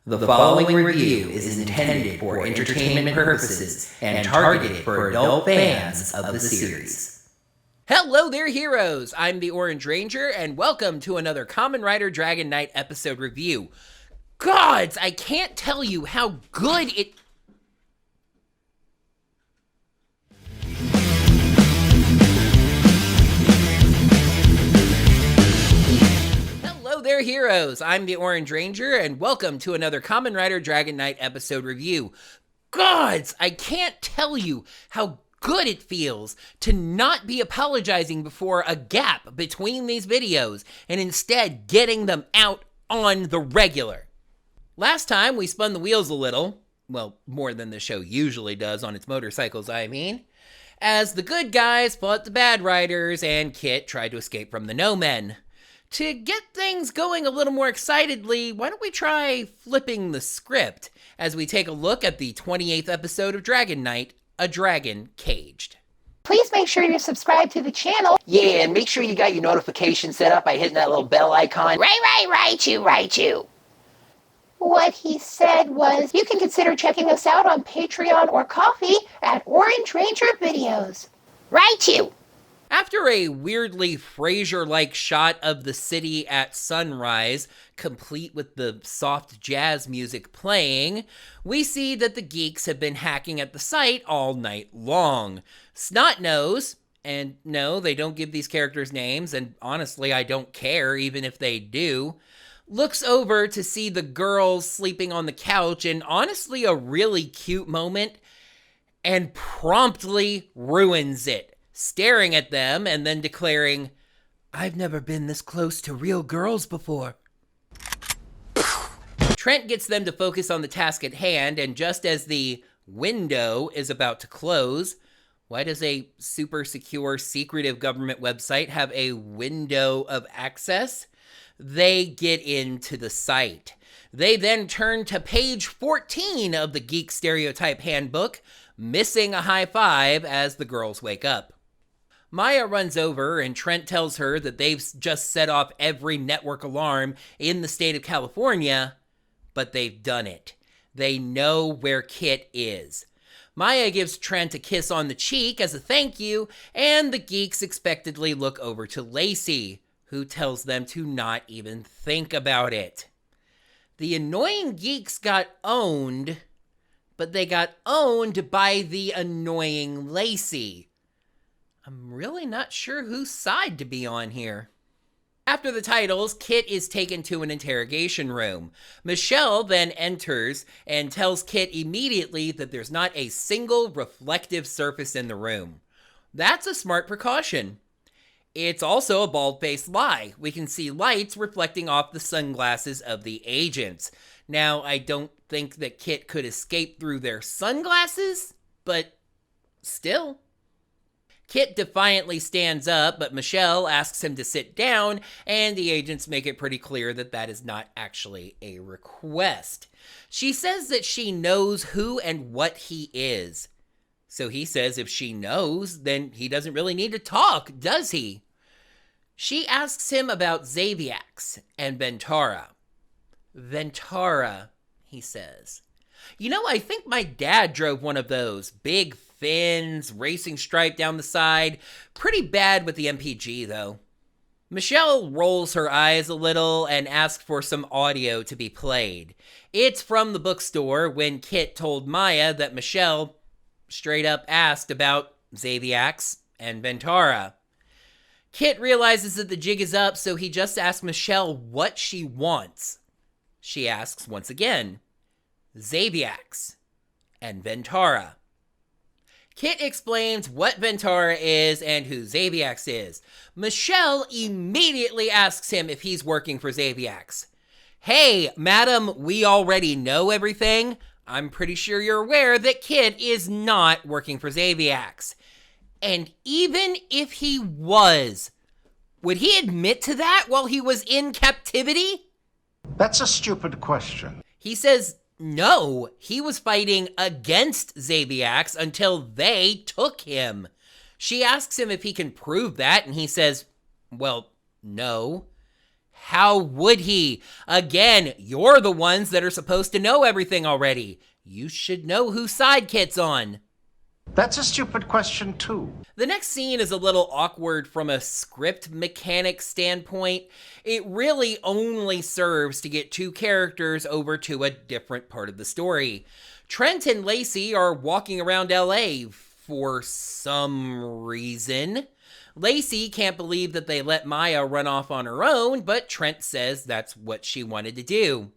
The following review is intended for entertainment purposes and targeted for adult fans of the series. Hello there, heroes! I'm the Orange Ranger, and welcome to another Kamen Rider Dragon Knight episode review. Gods, I can't tell you how good it... Hello there, heroes! I'm the Orange Ranger, and welcome to another Kamen Rider Dragon Knight episode review. Gods, I can't tell you how good it feels to not be apologizing before a gap between these videos and instead getting them out on the regular. Last time we spun the wheels a little, well, more than the show usually does on its motorcycles, I mean, as the good guys fought the bad riders and Kit tried to escape from the no-men. To get things going a little more excitedly, why don't we try flipping the script as we take a look at the 28th episode of Dragon Knight, A Dragon Caged. Please make sure you're subscribed to the channel. Yeah, and make sure you got your notifications set up by hitting that little bell icon. Right you. What he said was, you can consider checking us out on Patreon or Ko-fi at Orange Ranger Videos. Right you. After a weirdly Frasier-like shot of the city at sunrise, complete with the soft jazz music playing, we see that the geeks have been hacking at the site all night long. Snotnose, and no, they don't give these characters names, and honestly, I don't care even if they do, looks over to see the girls sleeping on the couch in honestly a really cute moment, and promptly ruins it. Staring at them and then declaring, "I've never been this close to real girls before." Trent gets them to focus on the task at hand, and just as the window is about to close, why does a super secure, secretive government website have a window of access? They get into the site. They then turn to page 14 of the Geek Stereotype Handbook, missing a high five as the girls wake up. Maya runs over and Trent tells her that they've just set off every network alarm in the state of California, but they've done it. They know where Kit is. Maya gives Trent a kiss on the cheek as a thank you, and the geeks expectedly look over to Lacey, who tells them to not even think about it. The annoying geeks got owned, but they got owned by the annoying Lacey. I'm really not sure whose side to be on here. After the titles, Kit is taken to an interrogation room. Michelle then enters and tells Kit immediately that there's not a single reflective surface in the room. That's a smart precaution. It's also a bald-faced lie. We can see lights reflecting off the sunglasses of the agents. Now, I don't think that Kit could escape through their sunglasses, but still. Kit defiantly stands up, but Michelle asks him to sit down, and the agents make it pretty clear that that is not actually a request. She says that she knows who and what he is. So he says if she knows, then he doesn't really need to talk, does he? She asks him about Xaviax and Ventara. Ventara, he says. You know, I think my dad drove one of those. Big fins, racing stripe down the side. Pretty bad with the MPG, though. Michelle rolls her eyes a little and asks for some audio to be played. It's from the bookstore when Kit told Maya that Michelle straight up asked about Xaviax and Ventara. Kit realizes that the jig is up, so he just asks Michelle what she wants. She asks once again, Xaviax and Ventara. Kit explains what Ventara is and who Xaviax is. Michelle immediately asks him if he's working for Xaviax. Hey, madam, we already know everything. I'm pretty sure you're aware that Kit is not working for Xaviax. And even if he was, would he admit to that while he was in captivity? That's a stupid question. He says no, he was fighting against Xaviax until they took him. She asks him if he can prove that, and he says, well, no. How would he? Again, you're the ones that are supposed to know everything already. You should know whose side Kit's on. That's a stupid question, too. The next scene is a little awkward from a script mechanic standpoint. It really only serves to get two characters over to a different part of the story. Trent and Lacey are walking around LA for some reason. Lacey can't believe that they let Maya run off on her own, but Trent says that's what she wanted to do.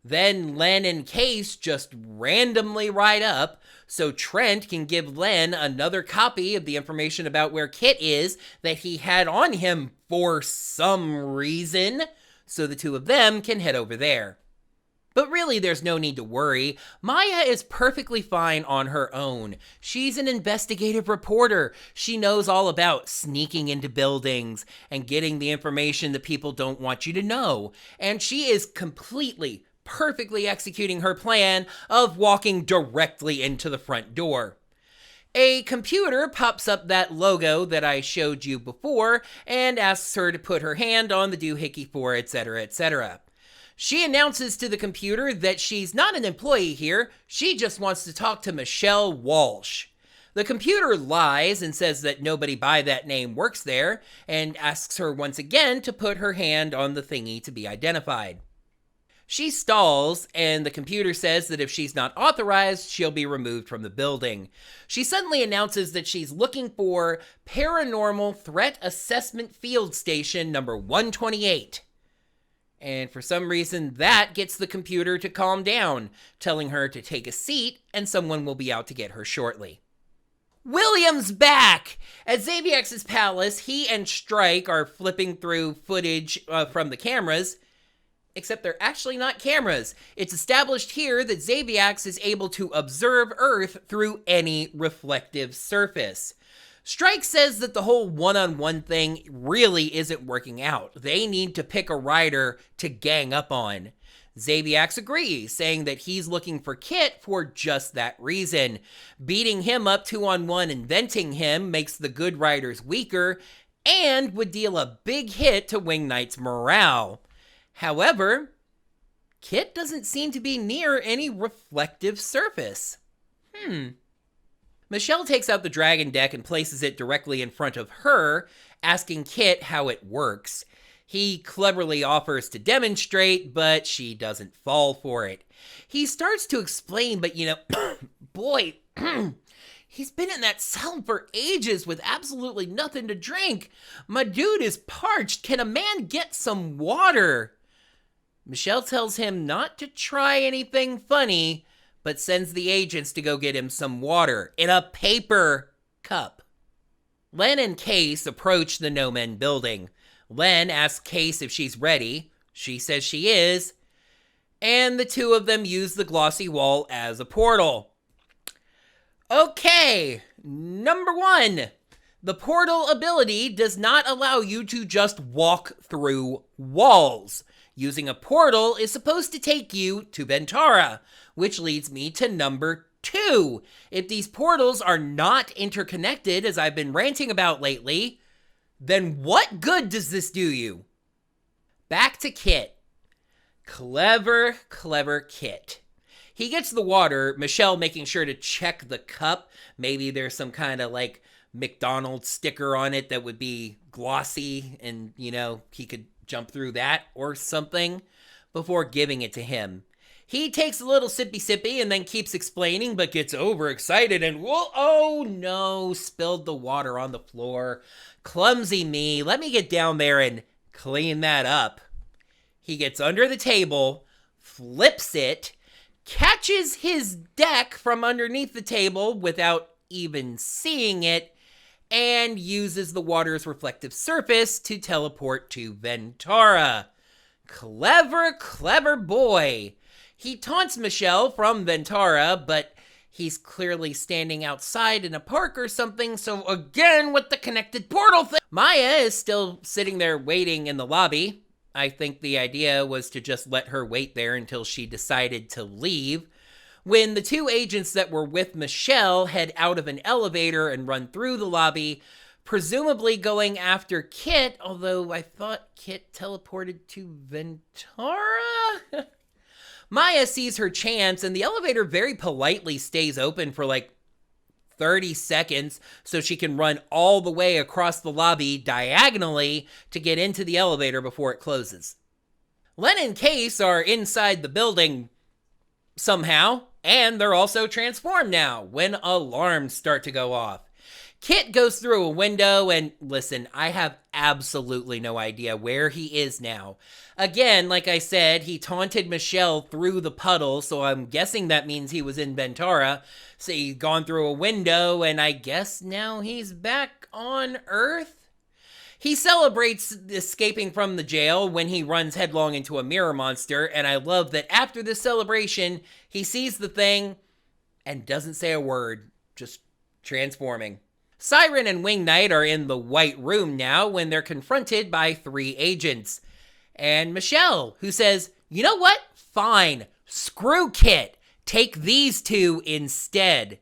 Then Len and Case just randomly ride up, so Trent can give Len another copy of the information about where Kit is that he had on him for some reason, so the two of them can head over there. But really, there's no need to worry. Maya is perfectly fine on her own. She's an investigative reporter. She knows all about sneaking into buildings and getting the information that people don't want you to know. And she is perfectly executing her plan of walking directly into the front door. A computer pops up that logo that I showed you before and asks her to put her hand on the doohickey for, etc., etc. She announces to the computer that she's not an employee here, she just wants to talk to Michelle Walsh. The computer lies and says that nobody by that name works there, and asks her once again to put her hand on the thingy to be identified. She stalls, and the computer says that if she's not authorized, she'll be removed from the building. She suddenly announces that she's looking for Paranormal Threat Assessment Field Station number 128. And for some reason, that gets the computer to calm down, telling her to take a seat and someone will be out to get her shortly. William's back! At Xaviax's palace, he and Strike are flipping through footage from the cameras, except they're actually not cameras. It's established here that Xaviax is able to observe Earth through any reflective surface. Strike says that the whole one-on-one thing really isn't working out. They need to pick a rider to gang up on. Xaviax agrees, saying that he's looking for Kit for just that reason. Beating him up 2-on-1 and venting him makes the good riders weaker and would deal a big hit to Wing Knight's morale. However, Kit doesn't seem to be near any reflective surface. Michelle takes out the dragon deck and places it directly in front of her, asking Kit how it works. He cleverly offers to demonstrate, but she doesn't fall for it. He starts to explain, but boy, he's been in that cell for ages with absolutely nothing to drink. My dude is parched. Can a man get some water? Michelle tells him not to try anything funny, but sends the agents to go get him some water in a paper cup. Len and Case approach the No Men building. Len asks Case if she's ready. She says she is. And the two of them use the glossy wall as a portal. Okay, number 1. The portal ability does not allow you to just walk through walls. Using a portal is supposed to take you to Ventara, which leads me to number 2. If these portals are not interconnected, as I've been ranting about lately, then what good does this do you? Back to Kit. Clever Kit. He gets the water, Michelle making sure to check the cup. Maybe there's some kind of like McDonald's sticker on it that would be glossy and, he could jump through that or something before giving it to him. He takes a little sippy and then keeps explaining, but gets overexcited and, oh no, spilled the water on the floor. Clumsy me. Let me get down there and clean that up. He gets under the table, flips it, catches his deck from underneath the table without even seeing it, and uses the water's reflective surface to teleport to Ventara. Clever boy. He taunts Michelle from Ventara, but he's clearly standing outside in a park or something, so again with the connected portal thing. Maya is still sitting there waiting in the lobby. I think the idea was to just let her wait there until she decided to leave. When the two agents that were with Michelle head out of an elevator and run through the lobby, presumably going after Kit, although I thought Kit teleported to Ventara? Maya sees her chance, and the elevator very politely stays open for like 30 seconds so she can run all the way across the lobby diagonally to get into the elevator before it closes. Len and Case are inside the building somehow, and they're also transformed now when alarms start to go off. Kit goes through a window, and listen, I have absolutely no idea where he is now. Again, like I said, he taunted Michelle through the puddle, so I'm guessing that means he was in Ventara. So he's gone through a window, and I guess now he's back on Earth? He celebrates escaping from the jail when he runs headlong into a mirror monster, and I love that after this celebration, he sees the thing and doesn't say a word, just transforming. Siren and Wing Knight are in the White Room now when they're confronted by 3 agents. And Michelle, who says, you know what? Fine. Screw Kit. Take these 2 instead.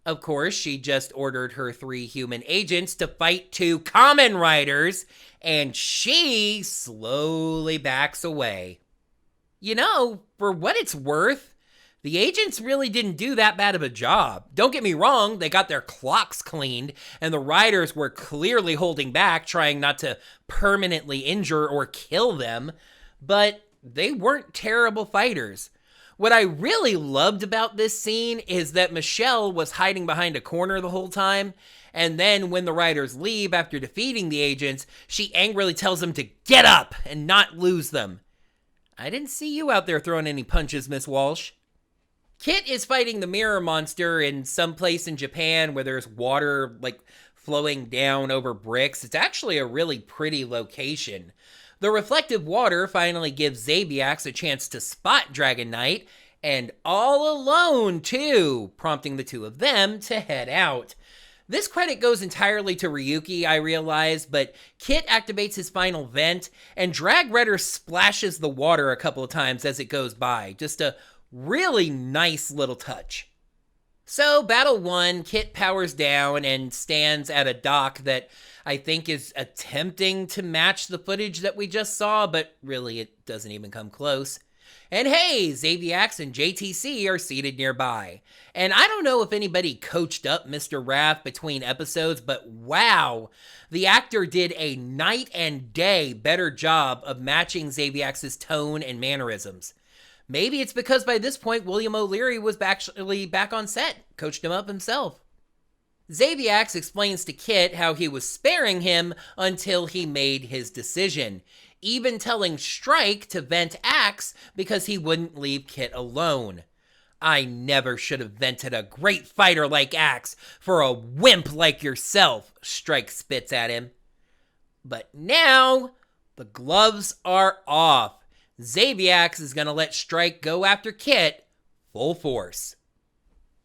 Of course, she just ordered her 3 human agents to fight 2 Kamen Riders, and she slowly backs away. You know, for what it's worth, the agents really didn't do that bad of a job. Don't get me wrong, they got their clocks cleaned, and the riders were clearly holding back, trying not to permanently injure or kill them, but they weren't terrible fighters. What I really loved about this scene is that Michelle was hiding behind a corner the whole time, and then when the riders leave after defeating the agents, she angrily tells them to get up and not lose them. I didn't see you out there throwing any punches, Miss Walsh. Kit is fighting the mirror monster in some place in Japan where there's water like flowing down over bricks. It's actually a really pretty location. The reflective water finally gives Zabiax a chance to spot Dragon Knight, and all alone too, prompting the 2 of them to head out. This credit goes entirely to Ryuki, I realize, but Kit activates his final vent, and Drag Redder splashes the water a couple of times as it goes by. Just a really nice little touch. So, Battle 1, Kit powers down and stands at a dock that I think is attempting to match the footage that we just saw, but really it doesn't even come close. And hey, Zabiax and JTC are seated nearby. And I don't know if anybody coached up Mr. Wrath between episodes, but wow, the actor did a night and day better job of matching Zabiax's tone and mannerisms. Maybe it's because by this point, William O'Leary was actually back on set, coached him up himself. Zabiax explains to Kit how he was sparing him until he made his decision, even telling Strike to vent Axe because he wouldn't leave Kit alone. I never should have vented a great fighter like Axe for a wimp like yourself, Strike spits at him. But now, the gloves are off. Zabiax is going to let Strike go after Kit full force.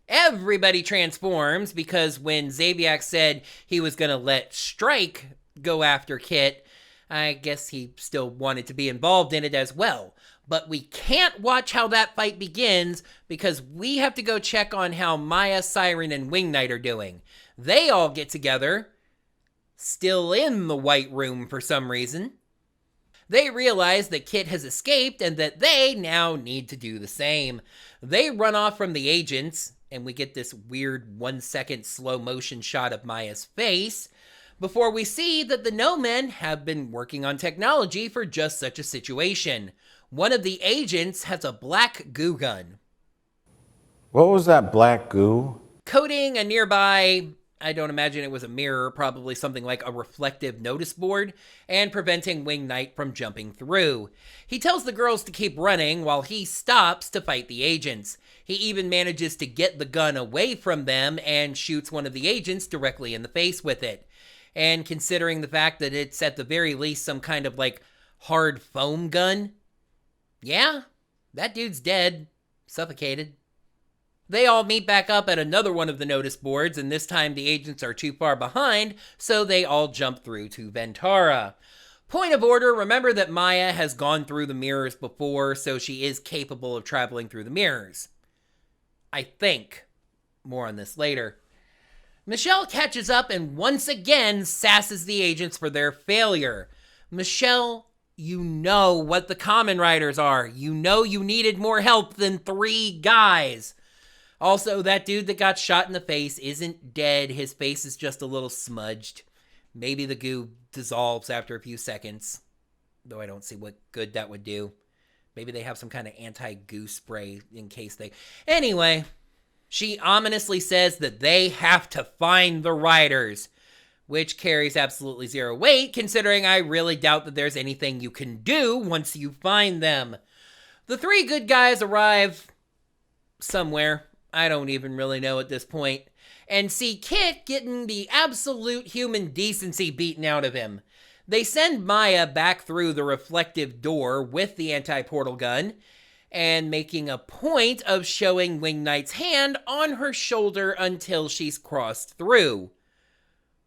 Everybody transforms because when Zabiax said he was going to let Strike go after Kit, I guess he still wanted to be involved in it as well. But we can't watch how that fight begins because we have to go check on how Maya, Siren, and Wing Knight are doing. They all get together, still in the White Room for some reason. They realize that Kit has escaped and that they now need to do the same. They run off from the agents, and we get this weird 1-second slow motion shot of Maya's face, before we see that the No Men have been working on technology for just such a situation. One of the agents has a black goo gun. What was that black goo? Coating a nearby, I don't imagine it was a mirror, probably something like a reflective notice board, and preventing Wing Knight from jumping through. He tells the girls to keep running while he stops to fight the agents. He even manages to get the gun away from them and shoots one of the agents directly in the face with it. And considering the fact that it's at the very least some kind of like hard foam gun, yeah, that dude's dead, suffocated. They all meet back up at another one of the notice boards, and this time the agents are too far behind, so they all jump through to Ventara. Point of order, remember that Maya has gone through the mirrors before, so she is capable of traveling through the mirrors. I think. More on this later. Michelle catches up and once again sasses the agents for their failure. Michelle, you know what the Kamen Riders are. You know you needed more help than 3 guys. Also, that dude that got shot in the face isn't dead. His face is just a little smudged. Maybe the goo dissolves after a few seconds, though I don't see what good that would do. Maybe they have some kind of anti-goo spray in case they... Anyway, she ominously says that they have to find the riders, which carries absolutely zero weight, considering I really doubt that there's anything you can do once you find them. The 3 good guys arrive somewhere. I don't even really know at this point. And see Kit getting the absolute human decency beaten out of him. They send Maya back through the reflective door with the anti-portal gun, and making a point of showing Wing Knight's hand on her shoulder until she's crossed through.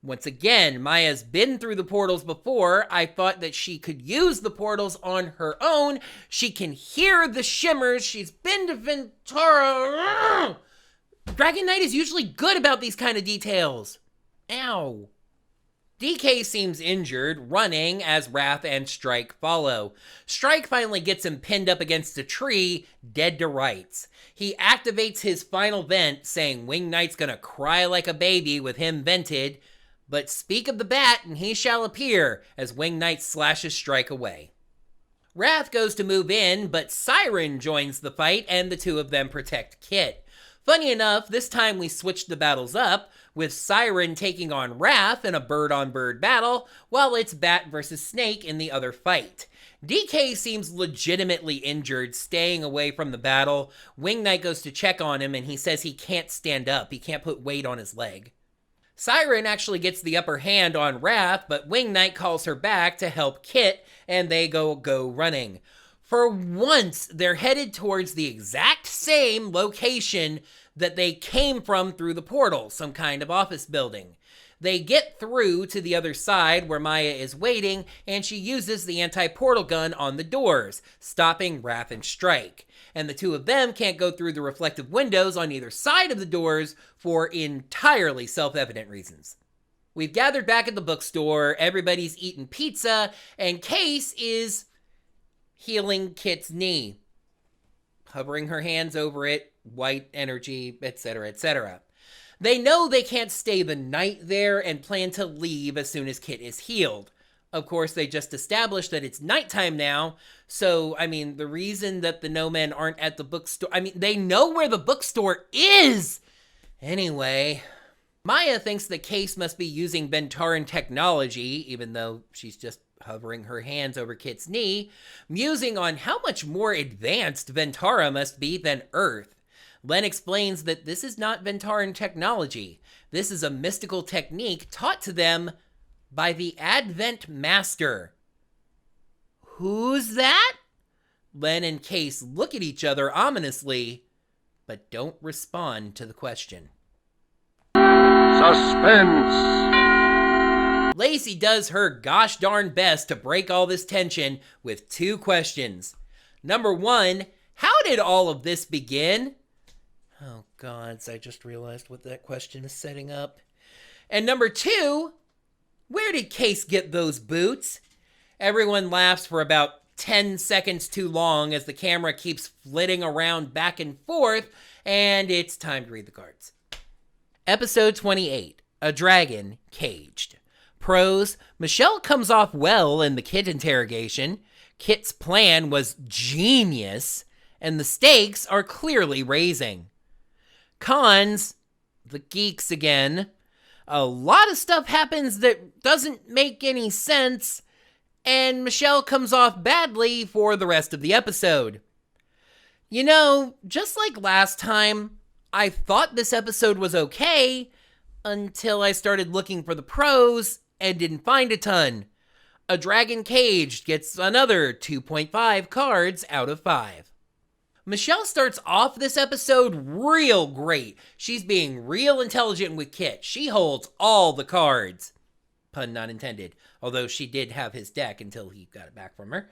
Once again, Maya's been through the portals before. I thought that she could use the portals on her own. She can hear the shimmers. She's been to Ventura. Dragon Knight is usually good about these kind of details. Ow. DK seems injured, running as Wrath and Strike follow. Strike finally gets him pinned up against a tree, dead to rights. He activates his final vent, saying Wing Knight's gonna cry like a baby with him vented, but speak of the bat and he shall appear, as Wing Knight slashes Strike away. Wrath goes to move in, but Siren joins the fight and the 2 of them protect Kit. Funny enough, this time we switched the battles up, with Siren taking on Wrath in a bird-on-bird battle, while it's Bat versus Snake in the other fight. DK seems legitimately injured, staying away from the battle. Wing Knight goes to check on him, and he says he can't stand up. He can't put weight on his leg. Siren actually gets the upper hand on Wrath, but Wing Knight calls her back to help Kit, and they go running. For once, they're headed towards the exact same location that they came from through the portal, some kind of office building. They get through to the other side where Maya is waiting, and she uses the anti-portal gun on the doors, stopping Wrath and Strike. And the 2 of them can't go through the reflective windows on either side of the doors for entirely self-evident reasons. We've gathered back at the bookstore, everybody's eating pizza, and Case is healing Kit's knee, hovering her hands over it, white energy, etc., etc. They know they can't stay the night there and plan to leave as soon as Kit is healed. Of course, they just established that it's nighttime now, so, the reason that the No Men aren't at the bookstore, they know where the bookstore is! Anyway, Maya thinks the Case must be using Ventaran technology, even though she's just hovering her hands over Kit's knee, musing on how much more advanced Ventara must be than Earth. Len explains that this is not Ventaran technology. This is a mystical technique taught to them by the Advent Master. Who's that? Len and Case look at each other ominously, but don't respond to the question. Suspense! Lacey does her gosh darn best to break all this tension with 2 questions. Number 1, how did all of this begin? Oh gods, I just realized what that question is setting up. And number 2, where did Case get those boots? Everyone laughs for about 10 seconds too long as the camera keeps flitting around back and forth, and it's time to read the cards. Episode 28, A Dragon Caged. Pros, Michelle comes off well in the Kit interrogation. Kit's plan was genius, and the stakes are clearly raising. Cons, the geeks again. A lot of stuff happens that doesn't make any sense, and Michelle comes off badly for the rest of the episode. Just like last time, I thought this episode was okay until I started looking for the pros and didn't find a ton. A Dragon Caged gets another 2.5 cards out of 5. Michelle starts off this episode real great. She's being real intelligent with Kit. She holds all the cards. pun not intended, although she did have his deck until he got it back from her.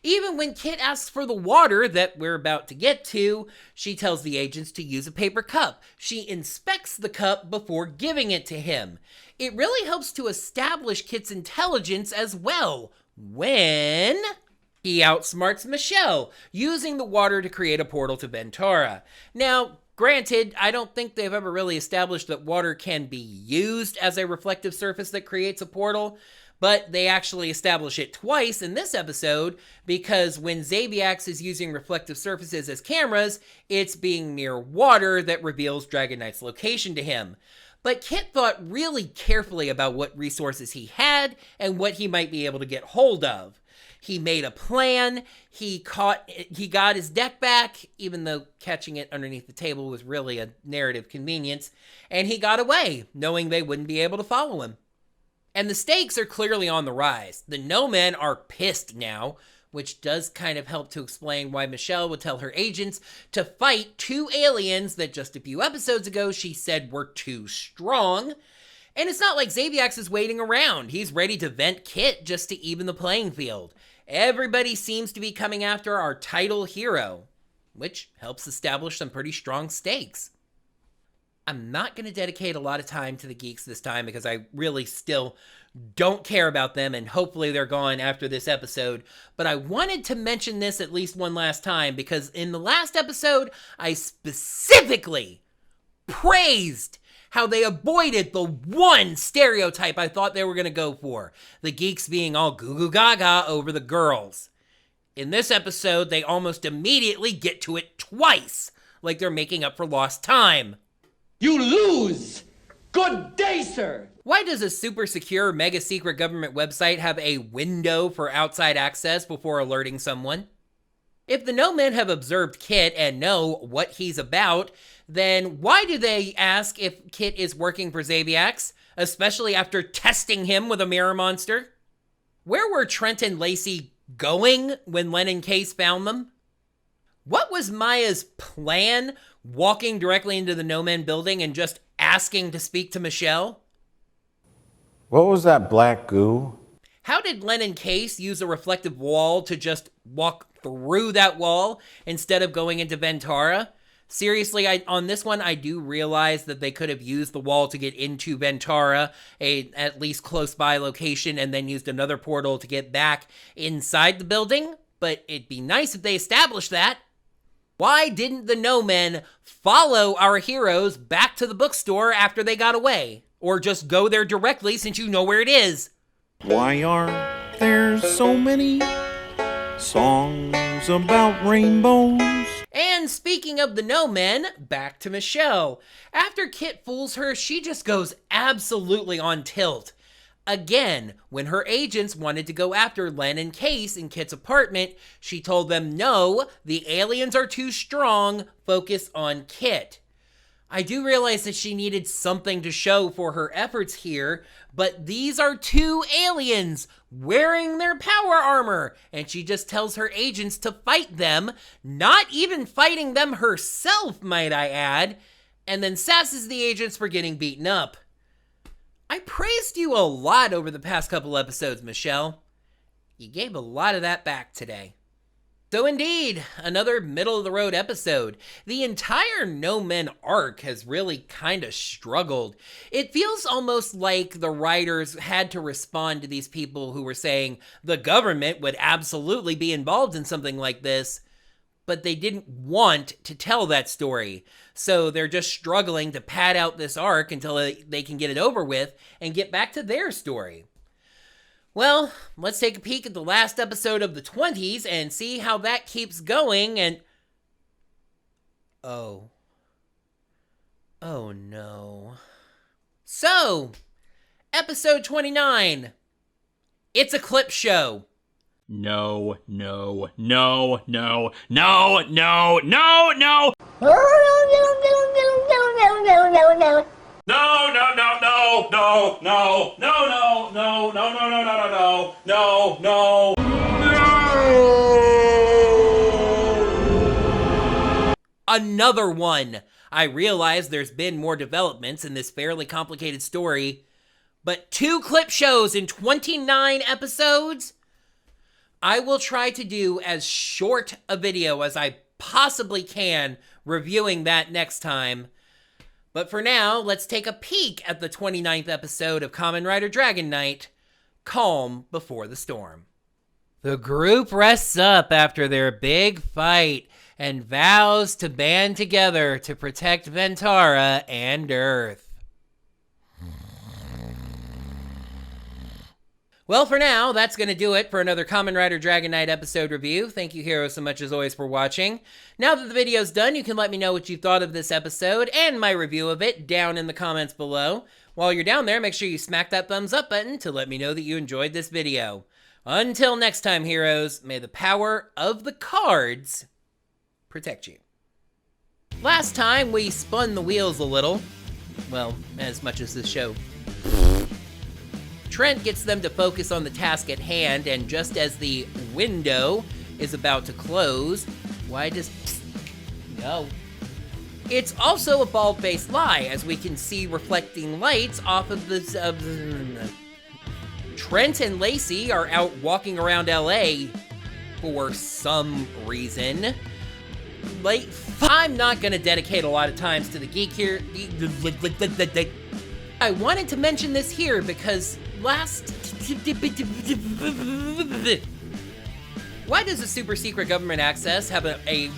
Even when Kit asks for the water that we're about to get to, she tells the agents to use a paper cup. She inspects the cup before giving it to him. It really helps to establish Kit's intelligence as well, when he outsmarts Michelle, using the water to create a portal to Ventura. Now, granted, I don't think they've ever really established that water can be used as a reflective surface that creates a portal, but they actually establish it twice in this episode, because when Zabiax is using reflective surfaces as cameras, it's being mere water that reveals Dragon Knight's location to him. But Kit thought really carefully about what resources he had and what he might be able to get hold of. He made a plan, he got his deck back, even though catching it underneath the table was really a narrative convenience, and he got away, knowing they wouldn't be able to follow him. And the stakes are clearly on the rise. The No-Men are pissed now, which does kind of help to explain why Michelle would tell her agents to fight two aliens that just a few episodes ago she said were too strong. And it's not like Zabiax is waiting around. He's ready to vent Kit just to even the playing field. Everybody seems to be coming after our title hero, which helps establish some pretty strong stakes. I'm not going to dedicate a lot of time to the geeks this time because I really still don't care about them, and hopefully they're gone after this episode. But I wanted to mention this at least one last time because in the last episode, I specifically praised how they avoided the one stereotype I thought they were going to go for, the geeks being all goo goo gaga over the girls. In this episode, they almost immediately get to it twice, like they're making up for lost time. You lose! Good day, sir! Why does a super secure, mega secret government website have a window for outside access before alerting someone? If the No-Men have observed Kit and know what he's about, then why do they ask if Kit is working for Zabiax, especially after testing him with a mirror monster? Where were Trent and Lacey going when Len and Case found them? What was Maya's plan, walking directly into the No-Men building and just asking to speak to Michelle? What was that black goo? How did Len and Case use a reflective wall to just walk through that wall instead of going into Ventura? Seriously, on this one, I do realize that they could have used the wall to get into Ventura, a at least close by location, and then used another portal to get back inside the building, but it'd be nice if they established that. Why didn't the No-Men follow our heroes back to the bookstore after they got away? Or just go there directly since you know where it is? Why are there so many songs about rainbows? And speaking of the No-Men, back to Michelle. After Kit fools her, she just goes absolutely on tilt. Again, when her agents wanted to go after Len and Case in Kit's apartment, she told them no, the aliens are too strong, focus on Kit. I do realize that she needed something to show for her efforts here, but these are two aliens wearing their power armor, and she just tells her agents to fight them, not even fighting them herself, might I add, and then sasses the agents for getting beaten up. I praised you a lot over the past couple episodes, Michelle. You gave a lot of that back today. So indeed, another middle-of-the-road episode. The entire No-Men arc has really kind of struggled. It feels almost like the writers had to respond to these people who were saying the government would absolutely be involved in something like this, but they didn't want to tell that story. So they're just struggling to pad out this arc until they can get it over with and get back to their story. Well, let's take a peek at the last episode of the 20s and see how that keeps going and... Oh no. So, episode 29. It's a clip show. No, no, no, no, no, no, no, no! No, no, no, no, no, no, no, no, no, no, no, no, no, no, no, no. Another one. I realize there's been more developments in this fairly complicated story, But 2 clip shows in 29 episodes? I will try to do as short a video as I possibly can reviewing that next time. But for now, let's take a peek at the 29th episode of Kamen Rider Dragon Knight, Calm Before the Storm. The group rests up after their big fight and vows to band together to protect Ventara and Earth. Well, for now, that's going to do it for another Kamen Rider Dragon Knight episode review. Thank you, heroes, so much as always for watching. Now that the video's done, you can let me know what you thought of this episode and my review of it down in the comments below. While you're down there, make sure you smack that thumbs up button to let me know that you enjoyed this video. Until next time, heroes, may the power of the cards protect you. Last time, we spun the wheels a little. Well, as much as this show. Trent gets them to focus on the task at hand, and just as the window is about to close, why does... No. It's also a bald-faced lie, as we can see reflecting lights off of the... Trent and Lacey are out walking around LA for some reason. I'm not gonna dedicate a lot of times to the geek here. I wanted to mention this here because why does a super secret government access have a